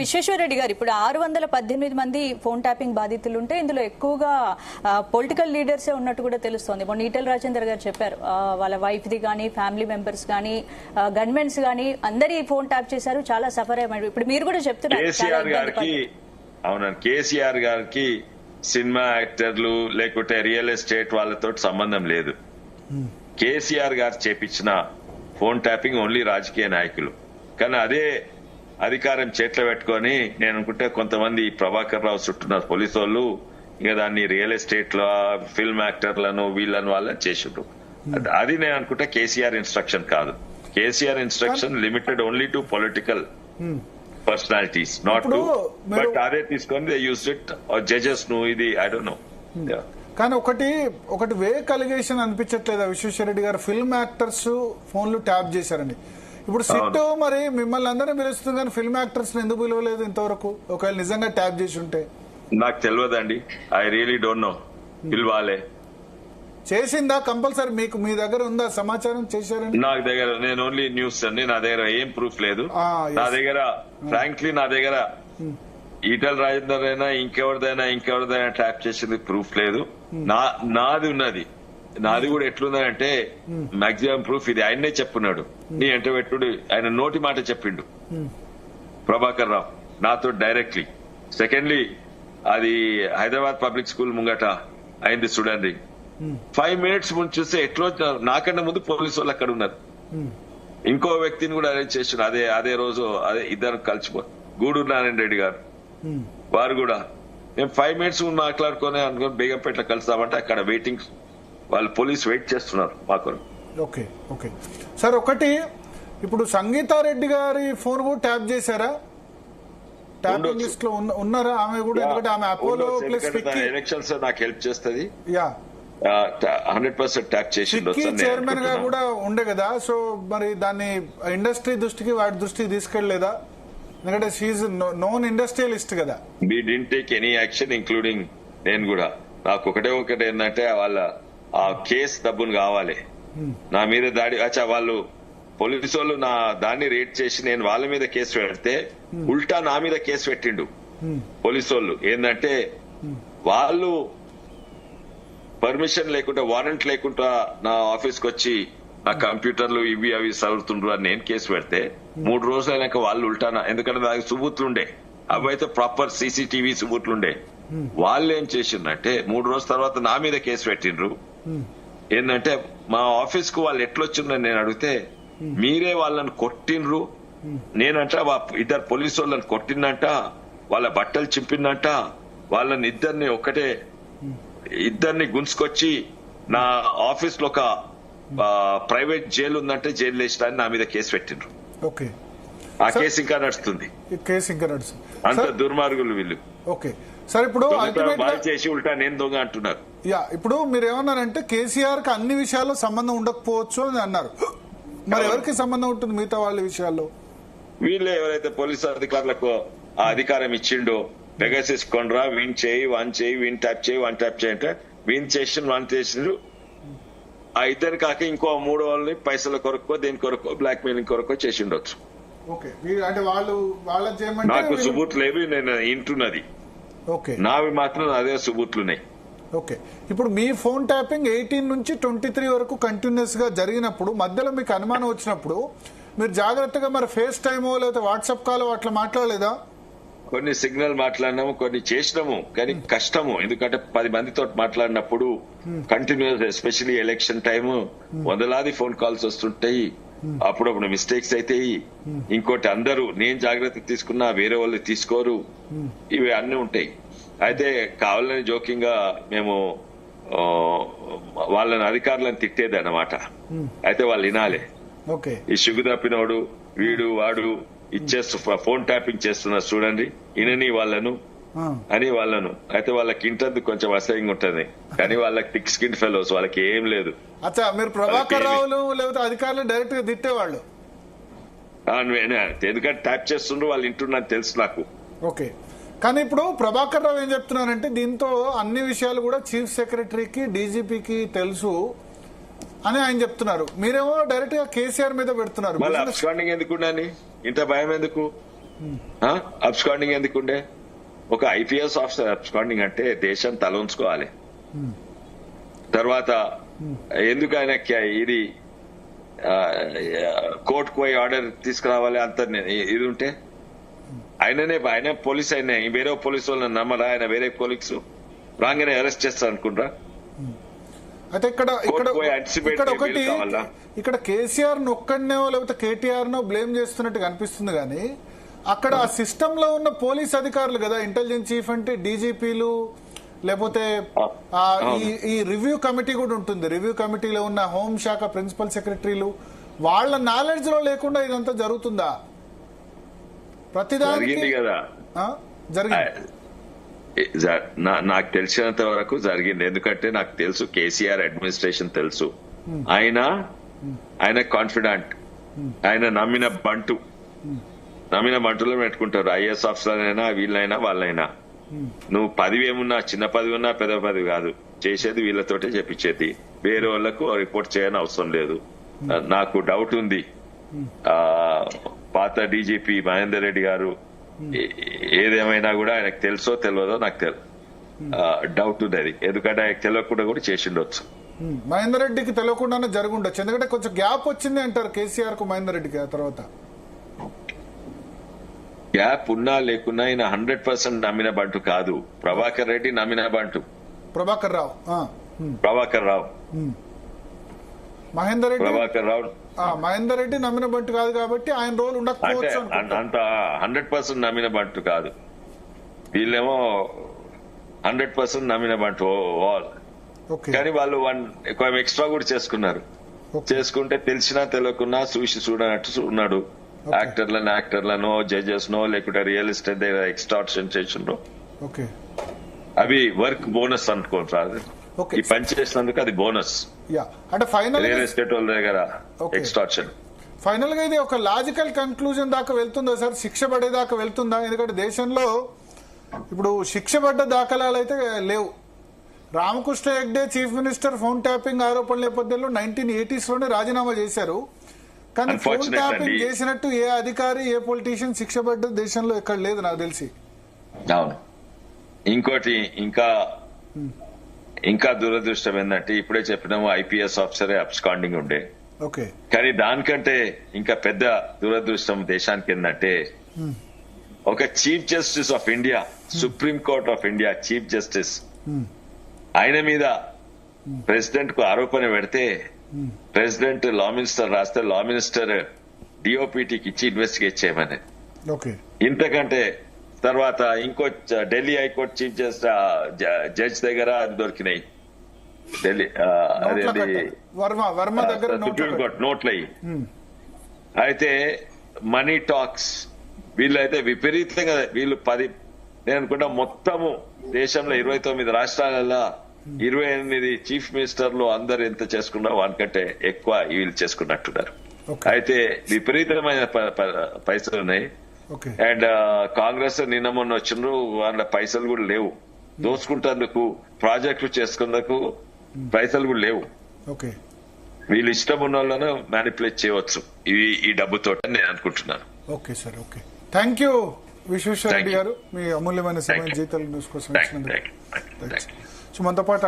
విశ్వేశ్వర రెడ్డి గారు ఇప్పుడు 618 మంది ఫోన్ ట్యాపింగ్ బాధితులు ఉంటే ఇందులో ఎక్కువగా పొలిటికల్ లీడర్సే ఉన్నట్టు కూడా తెలుస్తోంది. మొన్న ఈటెల రాజేందర్ గారు చెప్పారు, వాళ్ళ వైఫ్ ది కానీ ఫ్యామిలీ మెంబర్స్ కానీ గవర్నమెంట్స్ కానీ అందరి ఫోన్ ట్యాప్ చేశారు, చాలా సఫర్ అయ్యారు. ఇప్పుడు మీరు కూడా చెప్తున్నారు కేసీఆర్ గారికి సినిమా యాక్టర్లు లేకుంటే రియల్ ఎస్టేట్ వాళ్ళతో సంబంధం లేదు. కేసీఆర్ గారు చేపించిన ఫోన్ ట్యాపింగ్ ఓన్లీ రాజకీయ నాయకులు. కానీ అదే అధికారం చేతిలో పెట్టుకొని నేను అనుకుంటే కొంతమంది ప్రభాకర్ రావు చుట్టున్న పోలీసు వాళ్ళు ఇంకా దాన్ని రియల్ ఎస్టేట్ లో ఫిల్మ్ యాక్టర్లను వీళ్ళని వాళ్ళని చేసిండ్రు. అది నేను అనుకుంటే కేసీఆర్ ఇన్స్ట్రక్షన్ కాదు. KCR instruction limited only to political personalities, not to but అదే తీసుకొని దే యూస్ ఇట్ జడ్జెస్ ను ఇది ఐ డోంట్ నో. కానీ ఒకటి వేక్ అలిగేషన్ అనిపించట్లేదా విశ్వేశ్వరరెడ్డి గారు, ఫిల్మ్ యాక్టర్స్ ఫోన్లు ట్యాప్ చేశారని? ఇప్పుడు సిట్ మరి మిమ్మల్ని అందరినీ పిలుస్తుంది కానీ ఫిల్మ్ యాక్టర్స్ ఎందుకు పిలవలేదు ఇంతవరకు? ఒకవేళ నిజంగా ట్యాప్ చేసి ఉంటే నాకు తెలియదండి, ఐ రియలీ డోంట్ నో. పిలవాలే చేసిందా కంపల్సరీ? మీకు మీ దగ్గర ఉందా సమాచారం చేశారని? నాకు దగ్గర నేను ఓన్లీ న్యూస్ అండి, నా దగ్గర ఏం ప్రూఫ్ లేదు. నా దగ్గర ఫ్రాంక్లీ నా దగ్గర ఈటెల రాజేందర్ అయినా ఇంకెవరిదైనా ట్యాప్ చేసింది ప్రూఫ్ లేదు. నాది ఉన్నది. నాది కూడా ఎట్లుందంటే మాక్సిమం ప్రూఫ్ ఇది ఆయన్నే చెప్పున్నాడు. నీ ఎంట పెట్టుడు ఆయన నోటి మాట చెప్పిండు ప్రభాకర్ రావు నాతో డైరెక్ట్లీ. సెకండ్లీ అది హైదరాబాద్ పబ్లిక్ స్కూల్ ముంగట అయింది చూడండి. 5 minutes ముందు చూస్తే ఎట్లా నాకన్నా ముందు పోలీసు వాళ్ళు అక్కడ ఉన్నారు. ఇంకో వ్యక్తిని కూడా అరేంజ్ చేస్తున్నారు. అదే రోజు అదే ఇద్దరు కలిసిపో గూడూరు నారాయణ రెడ్డి గారు వారు కూడా మేము 5 minutes ముందు మాట్లాడుకొని అనుకుని బేగంపేటలో కలుస్తామంటే అక్కడ వెయిటింగ్ వాళ్ళు పోలీసు వెయిట్ చేస్తున్నారు మాకు. ఓకే ఓకే సార్, ఒకటి ఇప్పుడు సంగీతారెడ్డి గారి ఫోన్ కూడా ట్యాప్ చేశారా? ట్యాపింగ్ లిస్ట్ లో ఉన్నారా ఆమె కూడా? ఎందుకంటే ఆమె అపోలో ప్లస్ ఎలక్షన్స్ నాకు హెల్ప్ చేస్తుంది. యా 100% ట్యాప్ చేసి చైర్మన్ గా కూడా ఉండే కదా. సో మరి దాన్ని ఇండస్ట్రీ దృష్టికి వాటి దృష్టికి తీసుకెళ్లేదా? ఎందుకంటే షీఈ్ నోన్ ఇండస్ట్రియలిస్ట్ కదా. We didn't take any action including నేను కూడా. నాకు ఒకటే ఏంటంటే వాళ్ళ ఆ కేసు డబ్బును కావాలి నా మీద దాడి. అచ్చా వాళ్ళు పోలీసు వాళ్ళు నా దాన్ని రేట్ చేసి నేను వాళ్ళ మీద కేసు పెడితే ఉల్టా నా మీద కేసు పెట్టిండు పోలీసు వాళ్ళు. ఏంటంటే వాళ్ళు పర్మిషన్ లేకుండా వారెంట్ లేకుండా నా ఆఫీస్ కి వచ్చి నా కంప్యూటర్లు ఇవి అవి చదువుతుండ్రు అని నేను కేసు పెడితే 3 రోజులు అయినాక వాళ్ళు ఉల్టానా, ఎందుకంటే నాకు సుబూతులుండే అవి అయితే ప్రాపర్ సీసీటీవీ సుబూతులుండే. వాళ్ళు ఏం చేసిందంటే 3 రోజుల తర్వాత నా మీద కేసు పెట్టిండ్రు. ఏంటంటే మా ఆఫీస్ కు వాళ్ళు ఎట్లొచ్చిండ్రని నేను అడిగితే మీరే వాళ్ళని కొట్టిండ్రు. నేనంట ఇద్దరు పోలీసు వాళ్ళని కొట్టిందంట, వాళ్ళ బట్టలు చింపిందంట, వాళ్ళని ఇద్దరిని గుంసుకొచ్చి నా ఆఫీస్ లో ఒక ప్రైవేట్ జైలు ఉందంటే జైలు వేసినా నా మీద కేసు పెట్టిండ్రు. ఓకే, ఆ కేసు ఇంకా నడుస్తుంది. అంత దుర్మార్గులు వీళ్ళు. ఓకే సార్, ఇప్పుడు చేసి ఉల్టా నేను దొంగ అంటున్నారు. ఇప్పుడు మీరు ఏమన్నారంటే కేసీఆర్ కి అన్ని విషయాల్లో సంబంధం ఉండకపోవచ్చు అని అన్నారు. మరి ఎవరికి సంబంధం ఉంటుంది మిగతా వాళ్ళ విషయాల్లో? వీళ్ళే ఎవరైతే పోలీసు అధికారులకు ఆ అధికారం ఇచ్చిండో పెగాసిస్ కొండ్రా వీన్ చేయి వీన్ ట్యాప్ చేయి అంటే వీన్ చేసిండ్రు. ఆ ఇద్దరు కాక ఇంకో 3 వాళ్ళని పైసల కొరకో దేని కొరకో బ్లాక్ మెయిలింగ్ కొరకో చేసి ఉండొచ్చు. నాకు సుబూత్ లేవు, నేను ఇంటున్నది. నావి మాత్రం అదే సుబూత్లున్నాయి. ఓకే, ఇప్పుడు మీ ఫోన్ ట్యాపింగ్ 18 నుంచి 23 వరకు కంటిన్యూస్ గా జరిగినప్పుడు మధ్యలో మీకు అనుమానం వచ్చినప్పుడు మీరు జాగ్రత్తగా మరి ఫేస్ టైమో లేకపోతే వాట్సాప్ కాల్ అట్లా మాట్లాడలేదా? కొన్ని సిగ్నల్ మాట్లాడినాము, కొన్ని చేసినాము, కానీ కష్టము. ఎందుకంటే 10 మందితో మాట్లాడినప్పుడు కంటిన్యూస్, ఎస్పెషల్లీ ఎలక్షన్ టైము వందలాది ఫోన్ కాల్స్ వస్తుంటాయి. అప్పుడప్పుడు మిస్టేక్స్ అవుతాయి. ఇంకోటి అందరూ నేను జాగ్రత్త తీసుకున్నా వేరే వాళ్ళు తీసుకోరు, ఇవి అన్ని ఉంటాయి. అయితే కావాలని జోకింగ్ గా మేము వాళ్ళని అధికారులను తిట్టేది అన్నమాట. అయితే వాళ్ళు వినాలి. ఈ సిగ్గు తప్పినోడు వీడు వాడు ఇచ్చేస్తూ ఫోన్ ట్యాపింగ్ చేస్తున్నారు చూడండి ఇనని వాళ్ళను అని వాళ్ళను. అయితే వాళ్ళకి ఇంటది కొంచెం అసహ్యంగా ఉంటది, కానీ వాళ్ళకి థిక్ స్కిన్ ఫెలోస్, వాళ్ళకి ఏం లేదు. మీరు ప్రభాకర్ రావులు లేకపోతే అధికారులు డైరెక్ట్ గా తిట్టేవాళ్ళు? ఎందుకంటే ట్యాప్ చేస్తుండ్రు వాళ్ళు ఇంటున్నారు తెలుసు నాకు. ఓకే, కానీ ఇప్పుడు ప్రభాకర్ రావు ఏం చెప్తున్నారంటే దీంతో అన్ని విషయాలు కూడా చీఫ్ సెక్రటరీకి డీజీపీకి తెలుసు అని ఆయన చెప్తున్నారు. మీరేమో డైరెక్ట్ గా కేసీఆర్ మీద పెడుతున్నారు. మళ్ళీ అబ్స్కాండింగ్ ఎందుకు? ఇంత భయం ఎందుకు? అబ్స్కాండింగ్ ఎందుకుండే? ఒక ఐపీఎస్ ఆఫీసర్ అబ్స్కాండింగ్ అంటే దేశం తల ఉంచుకోవాలి. తర్వాత ఎందుకు ఆయన ఇది కోర్టుకు పోయి ఆర్డర్ తీసుకురావాలి అంత ఇది ఉంటే ఆయన పోలీస్ అయినా వేరే పోలీసు వాళ్ళని నమ్మరా? ఆయన వేరే పోలీసు రాగానే అరెస్ట్ చేస్తారు అనుకుంటా. అయితే ఇక్కడ కేసీఆర్ ఒక్కడనో లేకపోతే కేటీఆర్ నో బ్లేమ్ చేస్తున్నట్టు అనిపిస్తుంది కానీ అక్కడ ఆ సిస్టమ్ లో ఉన్న పోలీస్ అధికారులు కదా, ఇంటెలిజెన్స్ చీఫ్ అంటే డీజీపీలు, లేకపోతే ఈ రివ్యూ కమిటీ కూడా ఉంటుంది. రివ్యూ కమిటీలో ఉన్న హోంశాఖ ప్రిన్సిపల్ సెక్రటరీలు వాళ్ళ నాలెడ్జ్ లో లేకుండా ఇదంతా జరుగుతుందా? జరిగింది కదా, నాకు తెలిసినంత వరకు జరిగింది. ఎందుకంటే నాకు తెలుసు కేసీఆర్ అడ్మినిస్ట్రేషన్ తెలుసు. ఆయన కాన్ఫిడెంట్, ఆయన నమ్మిన బంటులో పెట్టుకుంటారు. ఐఏఎస్ ఆఫీసర్ అయినా వీళ్ళైనా వాళ్ళైనా. నువ్వు పదవి ఏమున్నా, చిన్న పదవి ఉన్నా పెద్ద పదవి కాదు, చేసేది వీళ్ళతోటే చెప్పించేది. వేరే వాళ్ళకు రిపోర్ట్ చేయని అవసరం లేదు. నాకు డౌట్ ఉంది, పాత డీజీపీ మహేందర్ రెడ్డి గారు ఏదేమైనా కూడా ఆయనకు తెలుసో తెలియదో నాకు డౌట్ ఉంది అది. ఎందుకంటే ఆయనకు తెలియకుండా కూడా చేసిండొచ్చు. మహేందర్ రెడ్డికి తెలియకుండానే జరుగుండొచ్చు. ఎందుకంటే కొంచెం గ్యాప్ వచ్చింది అంటారు కేసీఆర్ కు మహేందర్ రెడ్డికి. ఆ తర్వాత గ్యాప్ ఉన్నా లేకున్నా ఆయన 100% నమ్మిన బంటు కాదు. ప్రభాకర్ రెడ్డి నమ్మిన బంటు. ప్రభాకర్ రావు మహేందర్ రెడ్డి నమ్మిన బంటు కాదు కాబట్టి ఆయన రోల్ ఉండకపోవచ్చు. అంత 100% నమ్మిన బంటు కాదు. వీళ్ళేమో 100% నమ్మిన బంటు ఆల్. కానీ వాళ్ళు ఎక్స్ట్రా కూడా చేసుకున్నారు. చేసుకుంటే తెలిసినా తెలియకున్నా చూడనట్టు ఉన్నాడు. యాక్టర్లను జడ్జెస్ నో లేకుంటే రియల్ ఎస్టేట్ దగ్గర ఎక్స్టార్షన్ చేసిండ్రు. అవి వర్క్ బోనస్ అనుకుంటారు. ఈ పని చేసినందుకు అది బోనస్. అంటే ఫైనల్ రియల్ ఎస్టేట్ వాళ్ళ దగ్గర ఎక్స్టార్షన్. ఫైనల్ గా ఇది ఒక లాజికల్ కన్క్లూజన్ దాకా వెళ్తుందా సార్? శిక్ష పడేదాకా వెళ్తుందా? ఎందుకంటే దేశంలో ఇప్పుడు శిక్ష పడ్డ దాఖలాలు అయితే లేవు. Ramakrishna Hegde chief minister phone tapping ఆరోపణల నేపథ్యంలో 1980s లోనే రాజీనామా చేశారు. కానీ ఫోన్ ట్యాపింగ్ చేసినట్టు ఏ అధికారి, ఏ పొలిటీషియన్ శిక్ష పడ్డ దేశంలో ఎక్కడ లేదు నాకు తెలిసి. అవును. ఇంకోటి ఇంకా దురదృష్టం ఏంటంటే ఇప్పుడే చెప్పినాము ఐపీఎస్ ఆఫీసరే అబ్స్కాండింగ్ ఉండే. కానీ దానికంటే ఇంకా పెద్ద దురదృష్టం దేశానికి ఏంటంటే ఒక chief justice of India, supreme court of India chief justice, ఆయన మీద ప్రెసిడెంట్ కు ఆరోపణ పెడితే ప్రెసిడెంట్ లా మినిస్టర్ రాస్తే లా మినిస్టర్ డిఓపిటికి ఇచ్చి ఇన్వెస్టిగేట్ చేయమని. ఇంతకంటే తర్వాత ఇంకో ఢిల్లీ హైకోర్టు చీఫ్ జడ్జ్ దగ్గర అది దొరికినాయి. ఢిల్లీ సుప్రీంకోర్టు నోట్లయి. అయితే మనీ టాక్స్ వీళ్ళైతే విపరీతంగా వీళ్ళు నేను అనుకుంటా మొత్తము దేశంలో 29 రాష్ట్రాలలో 28 చీఫ్ మినిస్టర్లు అందరు ఎంత చేసుకున్నా వానికంటే ఎక్కువ వీళ్ళు చేసుకున్నట్టున్నారు. అయితే విపరీతమైన పైసలు ఉన్నాయి. అండ్ కాంగ్రెస్ నిన్న మొన్న వచ్చిండ్రు, వాళ్ళ పైసలు కూడా లేవు. దోచుకుంటేందుకు, ప్రాజెక్టులు చేసుకున్నందుకు పైసలు కూడా లేవు. వీళ్ళు ఇష్టం ఉన్న వాళ్ళను మ్యానిపులేట్ చేయవచ్చు ఈ డబ్బుతో నేను అనుకుంటున్నాను. Okay sir, okay. Thank you Vishweshwara Reddy garu, మీ అమూల్యమైన సమయం జీతాల న్యూస్ కోసం. మనతో పాటు